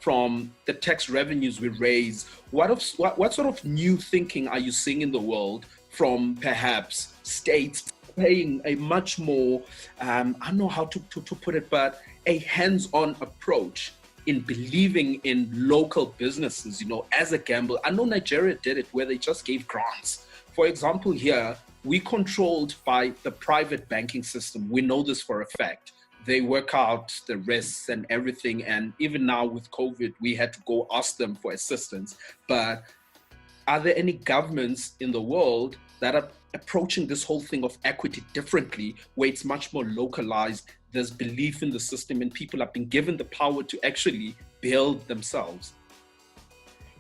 from the tax revenues we raise. What sort of new thinking are you seeing in the world from perhaps states playing a much more, I don't know how to put it, but a hands-on approach in believing in local businesses, as a gamble? I know Nigeria did it, where they just gave grants. For example, here, we controlled by the private banking system. We know this for a fact. They work out the risks and everything. And even now with COVID, we had to go ask them for assistance. But are there any governments in the world that are approaching this whole thing of equity differently, where it's much more localized? There's belief in the system and people have been given the power to actually build themselves.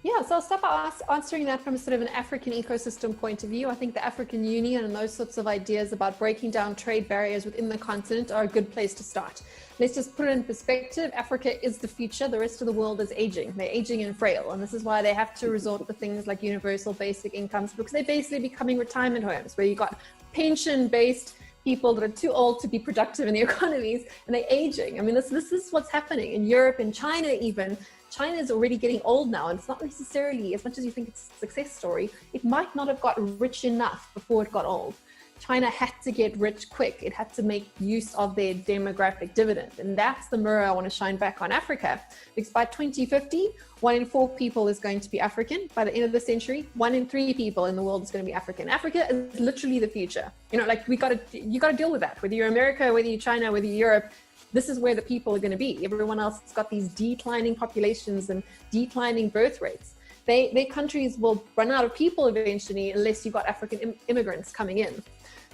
Yeah, so I'll start by answering that from sort of an African ecosystem point of view. I think the African Union and those sorts of ideas about breaking down trade barriers within the continent are a good place to start. Let's just put it in perspective. Africa is the future. The rest of the world is aging. They're aging and frail. And this is why they have to resort to things like universal basic incomes, because they're basically becoming retirement homes where you've got pension-based people that are too old to be productive in the economies, and they're aging. I mean, this is what's happening in Europe and China even. China is already getting old now, and it's not necessarily, as much as you think it's a success story, it might not have got rich enough before it got old. China had to get rich quick. It had to make use of their demographic dividend. And that's the mirror I want to shine back on Africa. Because by 2050, 1 in 4 people is going to be African. By the end of the century, 1 in 3 people in the world is going to be African. Africa is literally the future. You got to deal with that. Whether you're America, whether you're China, whether you're Europe, this is where the people are going to be. Everyone else has got these declining populations and declining birth rates. Their countries will run out of people eventually unless you've got African immigrants coming in.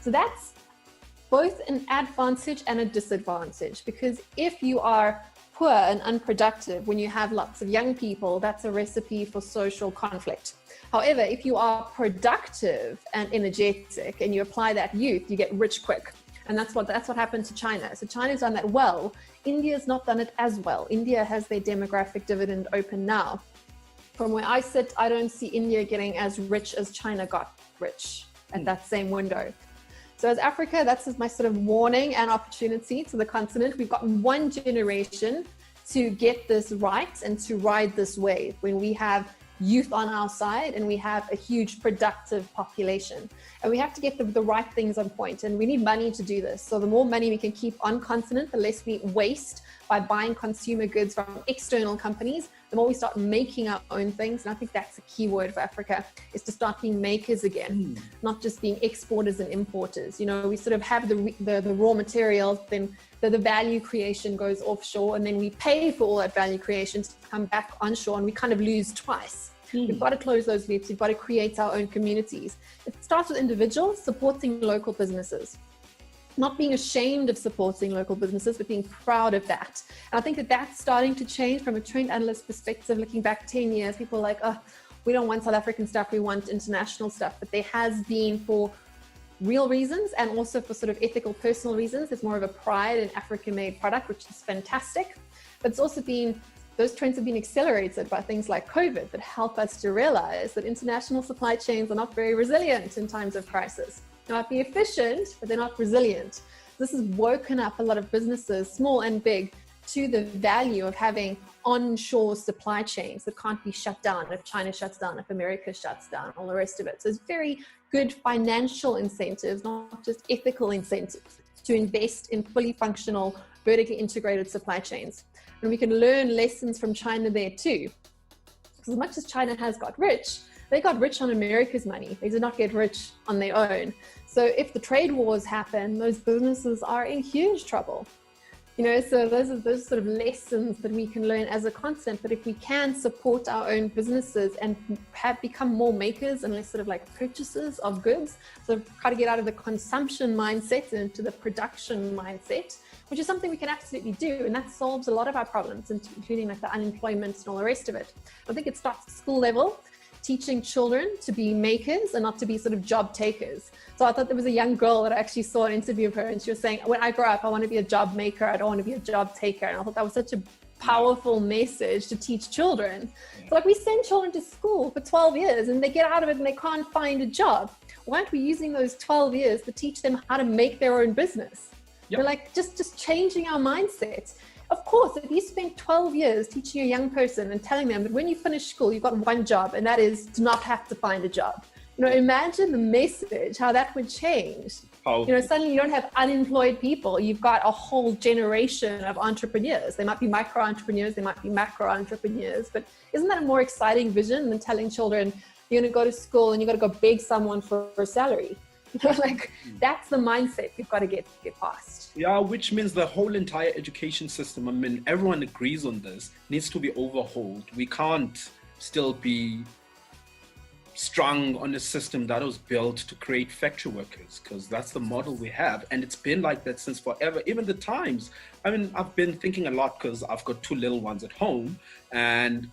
So that's both an advantage and a disadvantage, because if you are poor and unproductive when you have lots of young people, that's a recipe for social conflict. However, if you are productive and energetic and you apply that youth, you get rich quick. And that's what happened to China. So China's done that well. India's not done it as well. India has their demographic dividend open now. From where I sit, I don't see India getting as rich as China got rich at that same window. So as Africa, that's my sort of warning and opportunity to the continent. We've got 1 generation to get this right and to ride this wave when we have youth on our side and we have a huge productive population. And we have to get the right things on point, and we need money to do this. So the more money we can keep on continent, the less we waste by buying consumer goods from external companies, the more we start making our own things. And I think that's a key word for Africa, is to start being makers again, not just being exporters and importers. We sort of have the raw materials, then the value creation goes offshore, and then we pay for all that value creation to come back onshore, and we kind of lose twice. We've got to close those loops. We've got to create our own communities. It starts with individuals supporting local businesses, not being ashamed of supporting local businesses, but being proud of that. And I think that's starting to change from a trend analyst perspective. Looking back 10 years, people are like, oh, we don't want South African stuff, we want international stuff. But there has been, for real reasons and also for sort of ethical, personal reasons, there's more of a pride in African-made product, which is fantastic. But it's also been, those trends have been accelerated by things like COVID that help us to realize that international supply chains are not very resilient in times of crisis. They might be efficient, but they're not resilient. This has woken up a lot of businesses, small and big, to the value of having onshore supply chains that can't be shut down if China shuts down, if America shuts down, all the rest of it. So it's very good financial incentives, not just ethical incentives, to invest in fully functional, vertically integrated supply chains. And we can learn lessons from China there too. Because as much as China has got rich, they got rich on America's money. They did not get rich on their own. So if the trade wars happen, those businesses are in huge trouble. So those sort of lessons that we can learn as a constant. But if we can support our own businesses and become more makers and less sort of like purchasers of goods, so try to get out of the consumption mindset and into the production mindset, which is something we can absolutely do. And that solves a lot of our problems, including like the unemployment and all the rest of it. I think it starts at school level, teaching children to be makers and not to be sort of job takers. So I thought there was a young girl that I actually saw an interview of her, and she was saying, when I grow up, I want to be a job maker. I don't want to be a job taker. And I thought that was such a powerful message to teach children. So like we send children to school for 12 years and they get out of it and they can't find a job. Why aren't we using those 12 years to teach them how to make their own business? We're like just changing our mindset. Of course, if you spend 12 years teaching a young person and telling them that when you finish school, you've got one job, and that is to not have to find a job. Imagine the message, how that would change. Suddenly you don't have unemployed people. You've got a whole generation of entrepreneurs. They might be micro entrepreneurs, they might be macro entrepreneurs, but isn't that a more exciting vision than telling children, you're going to go to school and you've got to go beg someone for a salary? That's the mindset we've got to get past. Yeah, which means the whole entire education system, everyone agrees on this, needs to be overhauled. We can't still be strung on a system that was built to create factory workers, because that's the model we have. And it's been like that since forever. Even the times, I've been thinking a lot because I've got two little ones at home and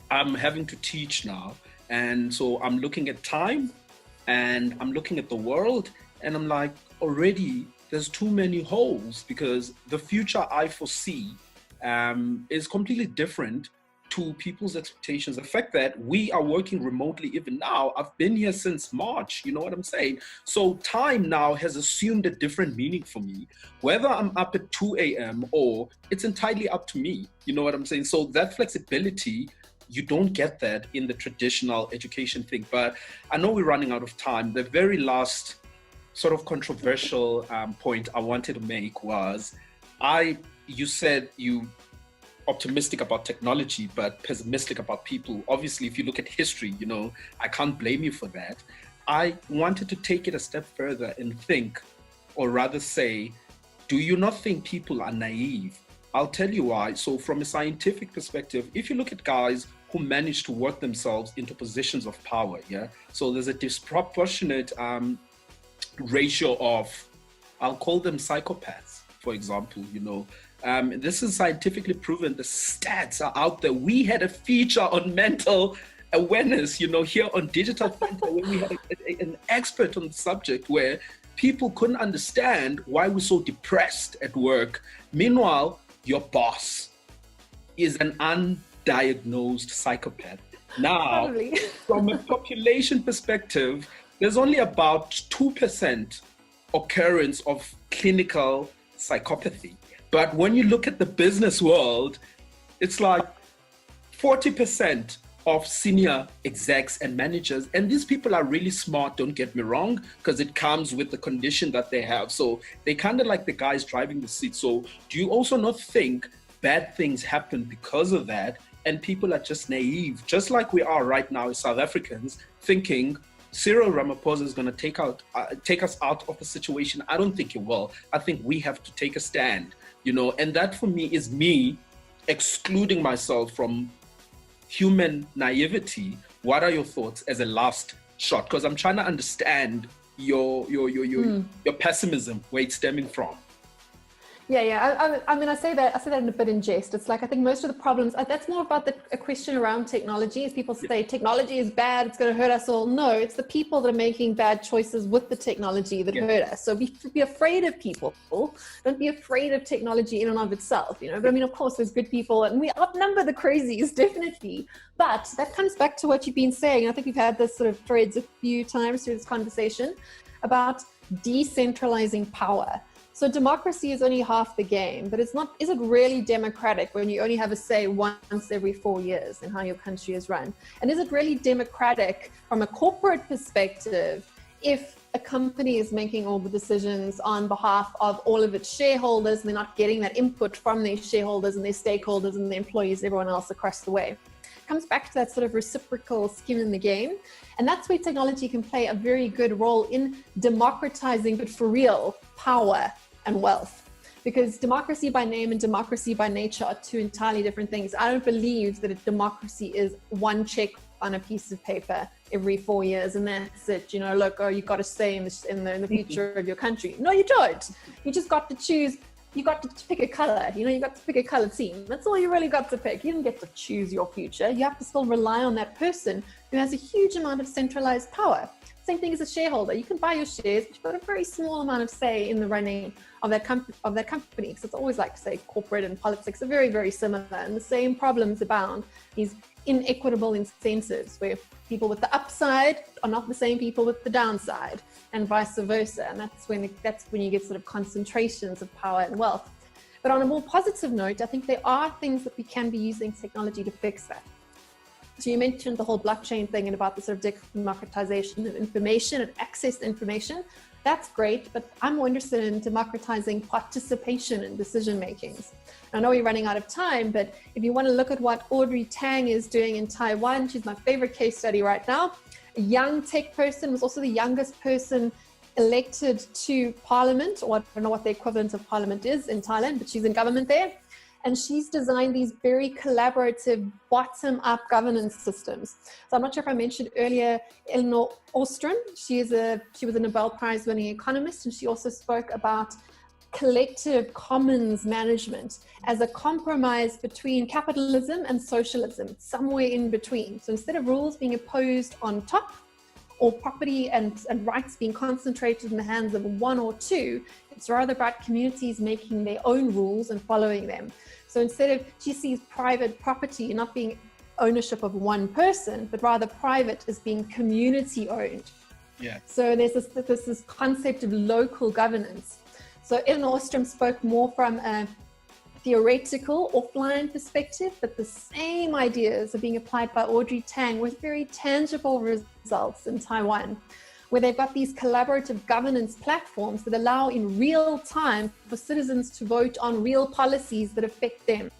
I'm having to teach now. And so I'm looking at time and I'm looking at the world and I'm like, already there's too many holes, because the future I foresee is completely different to people's expectations. The fact that we are working remotely even now, I've been here since March, you know what I'm saying? So time now has assumed a different meaning for me, whether I'm up at 2 a.m. or it's entirely up to me, you know what I'm saying? So that flexibility, you don't get that in the traditional education thing. But I know we're running out of time. The very last sort of controversial point I wanted to make was, you said you optimistic about technology, but pessimistic about people. Obviously, if you look at history, I can't blame you for that. I wanted to take it a step further and think, or rather say, do you not think people are naive? I'll tell you why. So from a scientific perspective, if you look at guys who manage to work themselves into positions of power, so there's a disproportionate ratio of, I'll call them psychopaths, for example, this is scientifically proven. The stats are out there. We had a feature on mental awareness, here on Digital Center, when we had an expert on the subject, where people couldn't understand why we're so depressed at work. Meanwhile, your boss is an undiagnosed psychopath. Now, from a population perspective, there's only about 2% occurrence of clinical psychopathy. But when you look at the business world, it's like 40% of senior execs and managers. And these people are really smart, don't get me wrong, because it comes with the condition that they have. So they kind of like the guys driving the seat. So do you also not think bad things happen because of that? And people are just naive, just like we are right now as South Africans, thinking Cyril Ramaphosa is going to take us out of the situation. I don't think he will. I think we have to take a stand. And that for me is me excluding myself from human naivety. What are your thoughts as a last shot? Because I'm trying to understand your pessimism, where it's stemming from. Yeah. I say that in a bit in jest. It's like, I think most of the problems, that's more about a question around technology. As people say, technology is bad, it's going to hurt us all. No, it's the people that are making bad choices with the technology that hurt us. So be afraid of people. Don't be afraid of technology in and of itself, But of course, there's good people, and we outnumber the crazies, definitely. But that comes back to what you've been saying. I think we've had this sort of threads a few times through this conversation about decentralizing power. So democracy is only half the game, but is it really democratic when you only have a say once every 4 years in how your country is run? And is it really democratic from a corporate perspective if a company is making all the decisions on behalf of all of its shareholders and they're not getting that input from their shareholders and their stakeholders and their employees, everyone else across the way? It comes back to that sort of reciprocal skin in the game. And that's where technology can play a very good role in democratizing, but for real, power and wealth. because democracy by name and democracy by nature are two entirely different things. I don't believe that a democracy is one check on a piece of paper every 4 years and that's it. You know, look, oh, you got to say in the future of your country. No, you don't. You just got to choose. You got to pick a color. You know, you got to pick a color team. That's all you really got to pick. You didn't get to choose your future. You have to still rely on that person who has a huge amount of centralized power. Same thing as a shareholder. You can buy your shares, but you've got a very small amount of say in the running of that company. Because it's always like to say corporate and politics are very, very similar, and the same problems abound. These inequitable incentives where people with the upside are not the same people with the downside, and vice versa. And that's when you get sort of concentrations of power and wealth. But on a more positive note, I think there are things that we can be using technology to fix that. So you mentioned the whole blockchain thing and about the sort of democratization of information and access to information. That's great, but I'm more interested in democratizing participation in decision makings. I know we're running out of time, but if you want to look at what Audrey Tang is doing in Taiwan, she's my favorite case study right now. A young tech person, was also the youngest person elected to parliament, or I don't know what the equivalent of parliament is in Thailand, but she's in government there. And she's designed these very collaborative bottom-up governance systems. So I'm not sure if I mentioned earlier, Elinor Ostrom, she was a Nobel Prize winning economist, and she also spoke about collective commons management as a compromise between capitalism and socialism, somewhere in between. So instead of rules being imposed on top, or property and rights being concentrated in the hands of one or two, it's rather about communities making their own rules and following them. So instead of, she sees private property not being ownership of one person, but rather private as being community owned. Yeah. So there's this concept of local governance. So Elinor Ostrom spoke more from a theoretical offline perspective, but the same ideas are being applied by Audrey Tang with very tangible results in Taiwan, where they've got these collaborative governance platforms that allow in real time for citizens to vote on real policies that affect them.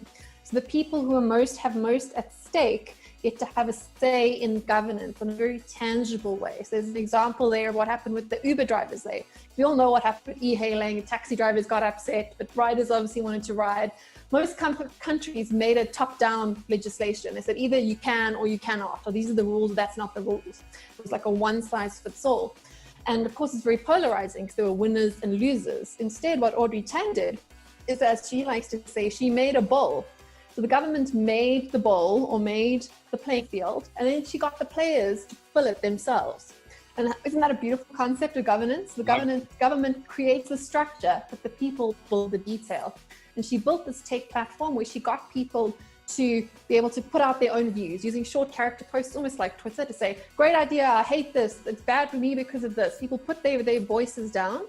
So the people who have most at stake get to have a say in governance in a very tangible way. So there's an example there of what happened with the Uber drivers there. We all know what happened with e-hailing. Taxi drivers got upset, but riders obviously wanted to ride. Most countries made a top-down legislation. They said either you can or you cannot, or these are the rules, that's not the rules. It was like a one-size-fits-all. And of course, it's very polarizing because there were winners and losers. Instead, what Audrey Tang did is, as she likes to say, she made a bowl. So the government made the bowl or made the playing field, and then she got the players to fill it themselves. And isn't that a beautiful concept of governance? The government creates a structure, but the people build the detail. And she built this tech platform where she got people to be able to put out their own views using short character posts, almost like Twitter, to say, great idea, I hate this, it's bad for me because of this. People put their voices down.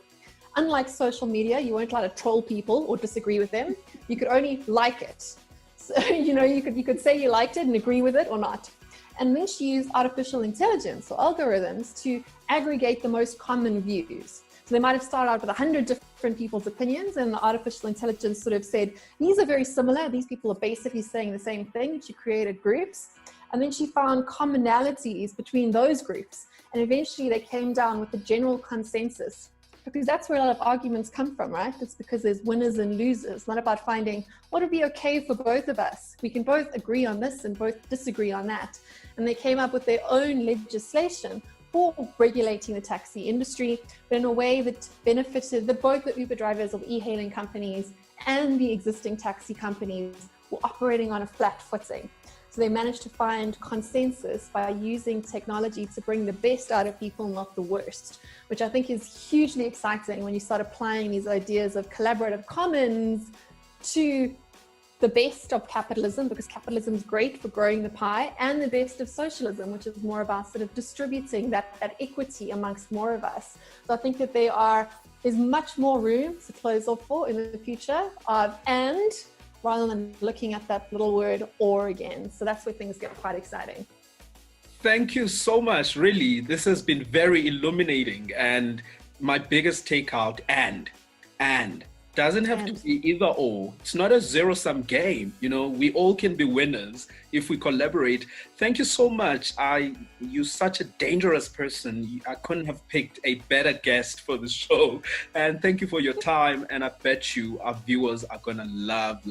Unlike social media, you weren't allowed to troll people or disagree with them. You could only like it. So, you could say you liked it and agree with it or not. And then she used artificial intelligence or algorithms to aggregate the most common views. So they might have started out with 100 different people's opinions, and the artificial intelligence sort of said, these are very similar. These people are basically saying the same thing. She created groups. And then she found commonalities between those groups. And eventually they came down with a general consensus. Because that's where a lot of arguments come from, right? It's because there's winners and losers, not about finding what would be okay for both of us. We can both agree on this and both disagree on that. And they came up with their own legislation for regulating the taxi industry, but in a way that benefited both the Uber drivers of e-hailing companies and the existing taxi companies were operating on a flat footing. So they managed to find consensus by using technology to bring the best out of people, not the worst, which I think is hugely exciting when you start applying these ideas of collaborative commons to the best of capitalism, because capitalism is great for growing the pie, and the best of socialism, which is more about sort of distributing that equity amongst more of us. So I think that there's much more room to close off for in the future of and, rather than looking at that little word or again. So that's where things get quite exciting. Thank you so much. Really, this has been very illuminating. And my biggest takeout, and Doesn't have to be either or. It's not a zero-sum game. You know, we all can be winners if we collaborate. Thank you so much. You're such a dangerous person. I couldn't have picked a better guest for the show. And thank you for your time. And I bet you our viewers are gonna love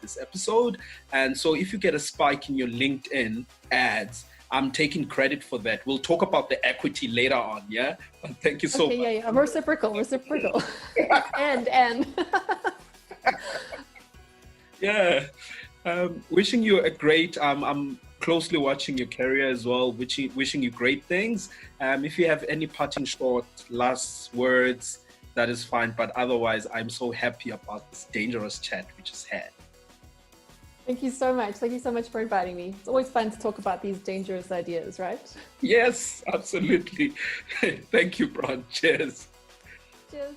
this episode. And so if you get a spike in your LinkedIn ads, I'm taking credit for that. We'll talk about the equity later on, yeah? But thank you so much. Yeah. Reciprocal. and. Yeah. Wishing you a great, I'm closely watching your career as well, wishing you great things. If you have any parting short last words, that is fine. But otherwise, I'm so happy about this dangerous chat we just had. Thank you so much. Thank you so much for inviting me. It's always fun to talk about these dangerous ideas, right? Yes, absolutely. Thank you, Bron. Cheers. Cheers.